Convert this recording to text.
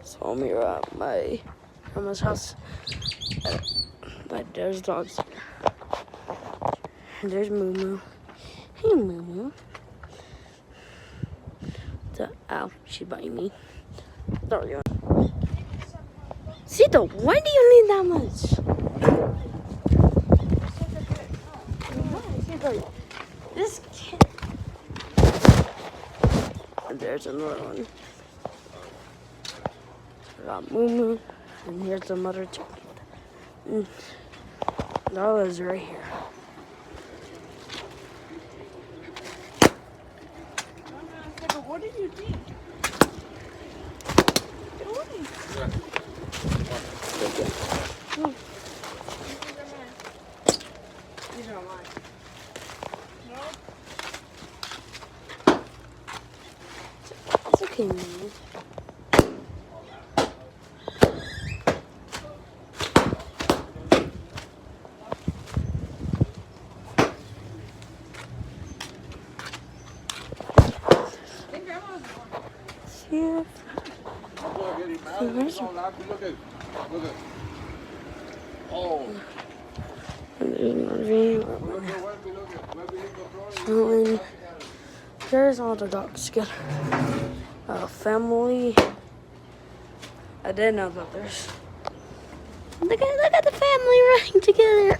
So I'm here at my grandma's house. But there's dogs here. And there's Moo Moo. Hey, Moo Moo. Ow, she's biting me. There you go. Sito, why do you need that much? This kid. And there's another one. I got Moo Moo. And here's the mother chicken. Lala's right here. What did you think? These are mine. No? It's okay, man. Yeah. Look at. Oh. And there's all the dogs together. Family. I didn't know that there's. Look at the family running together.